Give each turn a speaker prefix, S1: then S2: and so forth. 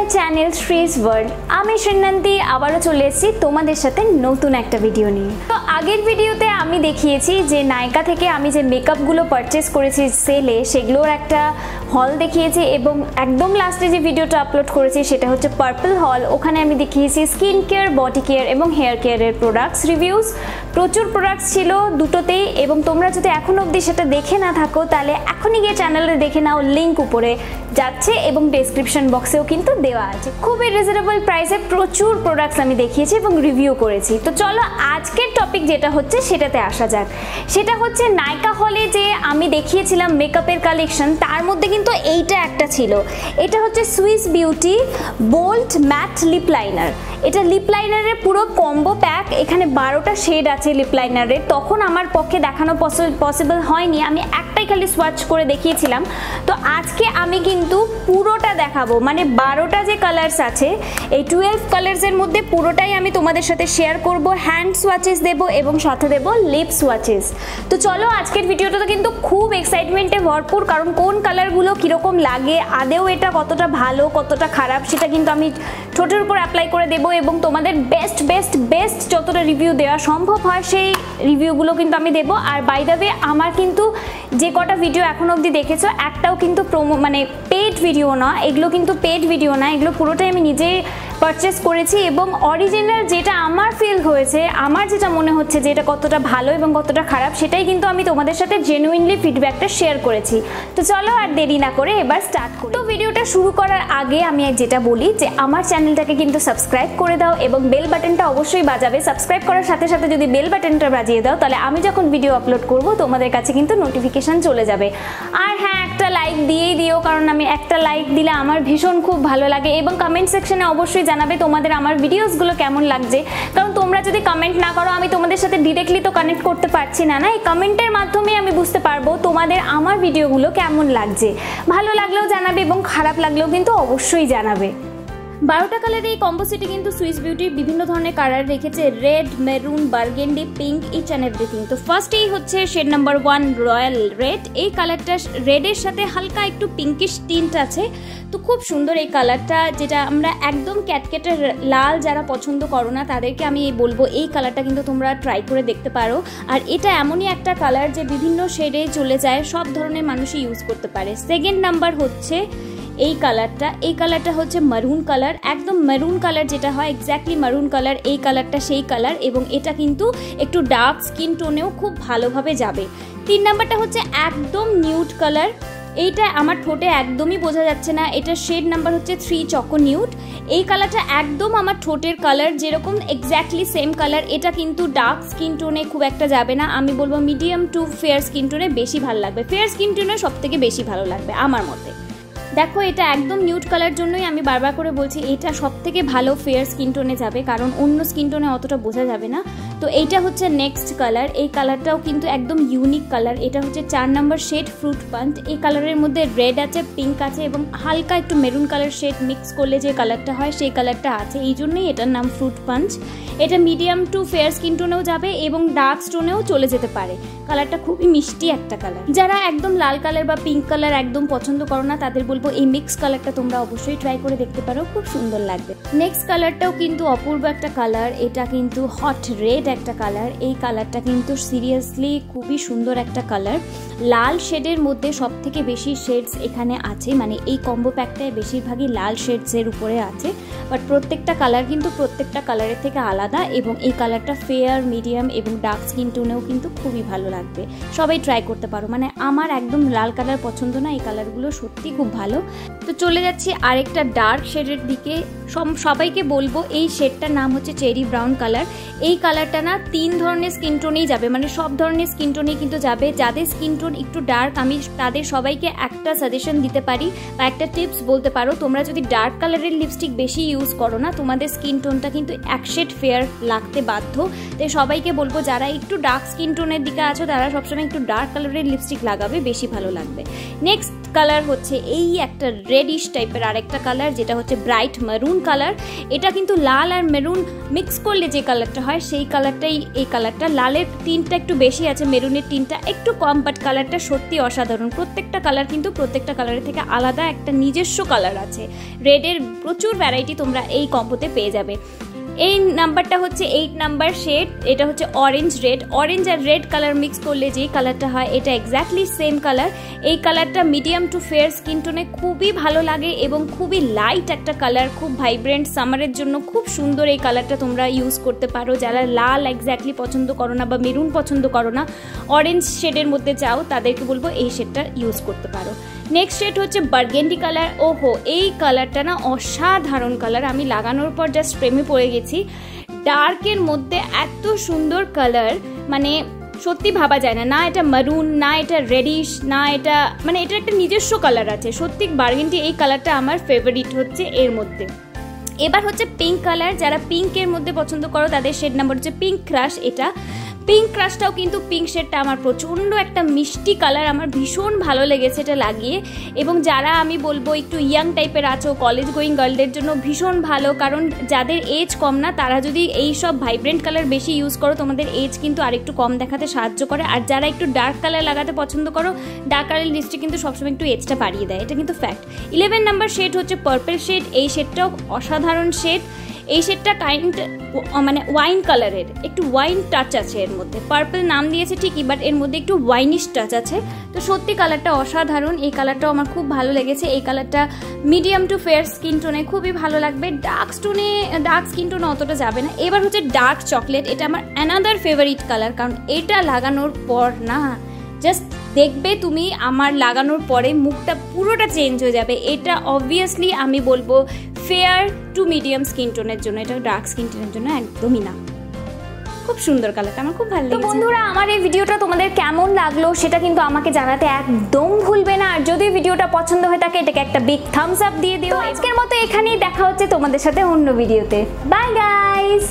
S1: My channel শ্রিস world. আমি শ্রীনান্তি আবারও চলে এসেছি তোমাদের সাথে নতুন একটা ভিডিও নিয়ে। তো আগের ভিডিওতে আমি দেখিয়েছি যে নাইকা থেকে আমি যে মেকআপগুলো পারচেস করেছি সেলে, সেগুলোর একটা হল দেখিয়েছি এবং একদম লাস্টে যে ভিডিওটা আপলোড করেছি সেটা হচ্ছে পার্পল হল। ওখানে আমি দেখিয়েছি স্কিন কেয়ার, বডি কেয়ার এবং হেয়ার কেয়ারের প্রোডাক্টস রিভিউস। প্রচুর প্রোডাক্টস ছিল দুটোতেই, এবং তোমরা যদি এখনো অবধি সেটা দেখে না থাকো তাহলে এখনই গিয়ে চ্যানেলে দেখে নাও, লিঙ্ক উপরে যাচ্ছে এবং ডেসক্রিপশন বক্সেও কিন্তু দেওয়া আছে। খুবই রিজনেবল প্রাইসে প্রচুর প্রোডাক্টস আমি দেখিয়েছি এবং রিভিউ করেছি। তো চলো আজকের টপিক যেটা হচ্ছে সেটাতে আসা যাক। সেটা হচ্ছে নাইকা হলে যে আমি দেখিয়েছিলাম মেকআপের কালেকশন, তার মধ্যে কিন্তু এইটা একটা ছিল। এটা হচ্ছে Swiss beauty bold matte lip liner. এটা লিপ লাইনারের পুরো কম্বো প্যাক। এখানে 12টা শেড আছে লিপ লাইনারের। তখন আমার পক্ষে দেখানো পসিবল হয়নি, আমি একটাই খালি সোয়াচ করে দেখিয়েছিলাম। তো আজকে আমি কিন্তু পুরোটা দেখাবো, মানে 12টা যে কালার্স আছে, এই 12 কালার্সের মধ্যে পুরোটাই আমি তোমাদের সাথে শেয়ার করব। হ্যান্ড সোয়াচেস দেবো এবং সাথে দেবো লিপ সোয়াচেস। তো চলো আজকের ভিডিওটা তো কিন্তু খুব এক্সাইটমেন্টে ভরপুর, কারণ কোন কালারগুলো কীরকম লাগে, আদেও এটা কতটা ভালো কতটা খারাপ সেটা কিন্তু আমি ঠোঁটের উপর অ্যাপ্লাই করে দেবো এবং তোমাদের বেস্ট যতটা রিভিউ দেওয়া সম্ভব হয় সেই রিভিউগুলো কিন্তু আমি দেবো। আর বাই দ্য ওয়ে, আমার কিন্তু যে কটা ভিডিও এখনো অবধি দেখেছো একটাও কিন্তু মানে পেড ভিডিও না, এগুলো কিন্তু পেড ভিডিও না, এগুলো পুরোটাই আমি নিজেই পারচেস করেছি এবং অরিজিনাল যেটা আমার ফিল হয়েছে, আমার যেটা মনে হচ্ছে যে এটা কতটা ভালো এবং কতটা খারাপ সেটাই কিন্তু আমি তোমাদের সাথে জেনুইনলি ফিডব্যাকটা শেয়ার করেছি। তো চলো আর দেরি না করে এবার স্টার্ট করি। তো ভিডিওটা শুরু করার আগে আমি যেটা বলি যে আমার চ্যানেলটাকে কিন্তু সাবস্ক্রাইব করে দাও এবং বেল বাটনটা অবশ্যই বাজাবে। সাবস্ক্রাইব করার সাথে সাথে যদি বেল বাটনটা বাজিয়ে দাও তাহলে আমি যখন ভিডিও আপলোড করব তোমাদের কাছে কিন্তু নোটিফিকেশান চলে যাবে। আর হ্যাঁ, একটা লাইক দিয়েই দিও, কারণ আমি একটা লাইক দিলে আমার ভীষণ খুব ভালো লাগে। এবং কমেন্ট সেকশনে অবশ্যই জানাবে তোমাদের আমার ভিডিওসগুলো কেমন লাগছে, কারণ তোমরা যদি কমেন্ট না করো আমি তোমাদের সাথে ডিরেক্টলি তো কানেক্ট করতে পারছি না। এই কমেন্টের মাধ্যমে আমি বুঝতে পারবো তোমাদের আমার ভিডিওগুলো কেমন লাগছে। ভালো লাগলেও জানাবে এবং খারাপ লাগলেও কিন্তু অবশ্যই জানাবে। 12টা কালারের এই কম্বো সেটে কিন্তু সুইস বিউটির বিভিন্ন ধরনের কালার রেখেছে, red, maroon, burgundy, pink, each and everything. তো ফার্স্টেই হচ্ছে শেড নাম্বার 1 রয়্যাল রেড। এই কালারটা রেডের সাথে হালকা একটু পিঙ্কিশ টিন্ট আছে, তো খুব সুন্দর এই কালারটা। যেটা আমরা একদম ক্যাটকেটে লাল যারা পছন্দ করো না তাদেরকে আমি বলবো এই কালারটা কিন্তু তোমরা ট্রাই করে দেখতে পারো। আর এটা এমনই একটা কালার যে বিভিন্ন শেডে চলে যায়, সব ধরনের মানুষই ইউজ করতে পারে। সেকেন্ড নাম্বার হচ্ছে এই কালারটা হচ্ছে মারুন কালার, একদম মারুন কালার যেটা হয় এক্স্যাক্টলি মারুন কালার। এই কালারটা সেই কালার এবং এটা কিন্তু একটু ডার্ক স্কিন টোনেও খুব ভালোভাবে যাবে। 3 নাম্বারটা হচ্ছে একদম নিউড কালার। এইটা আমার ঠোঁটে একদমই বোঝা যাচ্ছে না, এটা শেড নাম্বার হচ্ছে 3 চকো নিউড। এই কালারটা একদম আমার ঠোঁটের কালার, যেরকম এক্স্যাক্টলি সেম কালার। এটা কিন্তু ডার্ক স্কিন টোনে খুব একটা যাবে না, আমি বলবো মিডিয়াম টু ফেয়ার স্কিন টোনে বেশি ভালো লাগবে। ফেয়ার স্কিন টোনে সব থেকে বেশি ভালো লাগবে আমার মতে। দেখো এটা একদম নিউড কালার জন্যই আমি বারবার করে বলছি এটা সব থেকে ভালো ফেয়ার স্কিন টোনে যাবে, কারণ অন্য স্কিন টোনে অতটা বোঝা যাবে না। তো এইটা হচ্ছে নেক্সট কালার। এই কালারটাও কিন্তু একদম ইউনিক কালার। এটা হচ্ছে 4 নম্বর শেড ফ্রুট পাঞ্চ। এই কালারের মধ্যে রেড আছে, পিঙ্ক আছে এবং হালকা একটু মেরুন কালার শেড মিক্স করলে যে কালারটা হয় সেই কালারটা আছে, এই জন্যই এটার নাম ফ্রুট পাঞ্চ। এটা মিডিয়াম টু ফেয়ার স্কিন টোনেও যাবে এবং ডার্ক টোনেও চলে যেতে পারে। কালারটা খুবই মিষ্টি একটা কালার। যারা একদম লাল কালার বা পিঙ্ক কালার একদম পছন্দ করো না তাদের বলবো এই মিক্স কালারটা তোমরা অবশ্যই ট্রাই করে দেখতে পারো, খুব সুন্দর লাগবে। নেক্সট কালারটাও কিন্তু অপূর্ব একটা কালার। এটা কিন্তু হট রেড একটা কালার। এই কালারটা কিন্তু সিরিয়াসলি খুবই সুন্দর একটা কালার। লাল শেডের মধ্যে সব থেকে বেশি শেডস এখানে আছে, মানে এই কম্বো প্যাকটায় বেশিরভাগই লাল শেডসের উপরে আছে, বাট প্রত্যেকটা কালার কিন্তু প্রত্যেকটা কালারের থেকে আলাদা এবং এই কালারটা ফেয়ার, মিডিয়াম এবং ডার্ক স্কিন টোনেও কিন্তু খুবই ভালো লাগবে। সবাই ট্রাই করতে পারো, মানে আমার একদম লাল কালার পছন্দ না, এই কালারগুলো সত্যি খুব ভালো। তো চলে যাচ্ছি আরেকটা ডার্ক শেডের দিকে। সবাইকে বলবো এই শেডটার নাম হচ্ছে চেরি ব্রাউন কালার। এই কালারটা না 3 ধরনের স্কিন টোনেই যাবে, মানে সব ধরনের স্কিন টোনেই কিন্তু যাবে। যাদের স্কিন টোন একটু ডার্ক আমি তাদের সবাইকে একটা সাজেশন দিতে পারি বা একটা টিপস বলতে পারো, তোমরা যদি ডার্ক কালারের লিপস্টিক বেশি ইউজ করো না তোমাদের স্কিন টোনটা কিন্তু এক শেড ফেয়ার লাগতে বাধ্য। তাই সবাইকে বলবো যারা একটু ডার্ক স্কিন টোনের দিকে আছো তারা সবসময় একটু ডার্ক কালারের লিপস্টিক লাগাবে, বেশি ভালো লাগবে। নেক্সট কালার হচ্ছে এই একটা রেডিশ টাইপের আরেকটা কালার, যেটা হচ্ছে ব্রাইট মেরুন কালার। এটা কিন্তু লাল আর মেরুন মিক্স করলে যে কালারটা হয় সেই কালারটাই এই কালারটা। লালের টিনটা একটু বেশি আছে, মেরুনের টিনটা একটু কম, বাট কালারটা সত্যি অসাধারণ। প্রত্যেকটা কালার কিন্তু প্রত্যেকটা কালারের থেকে আলাদা একটা নিজস্ব কালার আছে। রেডের প্রচুর ভ্যারাইটি তোমরা এই কম্বোতে পেয়ে যাবে। এই নাম্বারটা হচ্ছে 8 নাম্বার শেড, এটা হচ্ছে অরেঞ্জ রেড। অরেঞ্জ আর রেড কালার মিক্স করলে যেই কালারটা হয় এটা এক্স্যাক্টলি সেম কালার। এই কালারটা মিডিয়াম টু ফেয়ার স্কিন টোনে খুবই ভালো লাগে এবং খুবই লাইট একটা কালার, খুব ভাইব্রেন্ট, সামারের জন্য খুব সুন্দর। এই কালারটা তোমরা ইউজ করতে পারো। যারা লাল এক্স্যাক্টলি পছন্দ করো না বা মেরুন পছন্দ করো না, অরেঞ্জ শেডের মধ্যে চাও, তাদেরকে বলবো এই শেডটা ইউজ করতে পারো। নেক্সট শেড হচ্ছে বার্গেন্ডি কালার। ওহো, এই কালারটা না অসাধারণ কালার, আমি লাগানোর পর জাস্ট প্রেমে পড়ে গেছি। ডার্কের মধ্যে এত সুন্দর কালার, মানে সত্যি ভাবা যায় না। না এটা মারুন, না এটা রেডিশ, না এটা, মানে এটা একটা নিজস্ব কালার আছে। সত্যি বার্গেন্ডি এই কালারটা আমার ফেভারিট হচ্ছে এর মধ্যে। এবার হচ্ছে পিঙ্ক কালার। যারা পিঙ্কের মধ্যে পছন্দ করো তাদের শেড নাম্বার হচ্ছে পিঙ্ক ক্রাশ। এটা পিঙ্ক ক্রাশটাও কিন্তু পিঙ্ক শেডটা আমার প্রচণ্ড একটা মিষ্টি কালার, আমার ভীষণ ভালো লেগেছে এটা লাগিয়ে। এবং যারা আমি বলবো একটু ইয়াং টাইপের আছো, কলেজ গোয়িং গার্লদের জন্য ভীষণ ভালো, কারণ যাদের এজ কম না তারা যদি এই সব ভাইব্রেন্ট কালার বেশি ইউজ করো তোমাদের এজ কিন্তু আরেকটু কম দেখাতে সাহায্য করে। আর যারা একটু ডার্ক কালার লাগাতে পছন্দ করো, ডার্ক কালার লিস্টে কিন্তু সবসময় একটু এজটা বাড়িয়ে দেয়, এটা কিন্তু ফ্যাক্ট। 11 নাম্বার শেড হচ্ছে পার্পল শেড। এই শেডটাও অসাধারণ শেড। এই শেডটা কাইন্ড মানে ওয়াইন কালারের, একটু ওয়াইন টাচ আছে এর মধ্যে। পার্পল নাম দিয়েছে ঠিকই, বাট এর মধ্যে একটু ওয়াইনিশ টাচ আছে। তো সত্যি কালারটা অসাধারণ। এই কালারটাও আমার খুব ভালো লেগেছে। এই কালারটা মিডিয়াম টু ফেয়ার স্কিন টোনে খুবই ভালো লাগবে। ডার্ক স্কিন টোনে অতটা যাবে না। এবার হচ্ছে ডার্ক চকলেট। এটা আমার অ্যানাদার ফেভারিট কালার, কারণ এটা লাগানোর পর না জাস্ট দেখবে তুমি আমার লাগানোর পরে মুখটা পুরোটা চেঞ্জ হয়ে যাবে। এটা অবভিয়াসলি আমি বলবো ফেয়ার টু মিডিয়াম স্কিন টোনের জন্য, এটা ডার্ক স্কিন টোনের জন্য একদমই না। খুব সুন্দর কালারটা, আমার খুব ভালো লেগেছে। তো বন্ধুরা, আমার এই ভিডিওটা তোমাদের কেমন লাগলো সেটা কিন্তু আমাকে জানাতে একদম ভুলবে না। আর যদি ভিডিওটা পছন্দ হয়ে থাকে এটাকে একটা বিগ থামস আপ দিয়ে দিও। আজকের মতো এখানেই দেখা হচ্ছে তোমাদের সাথে অন্য ভিডিওতে। Bye guys.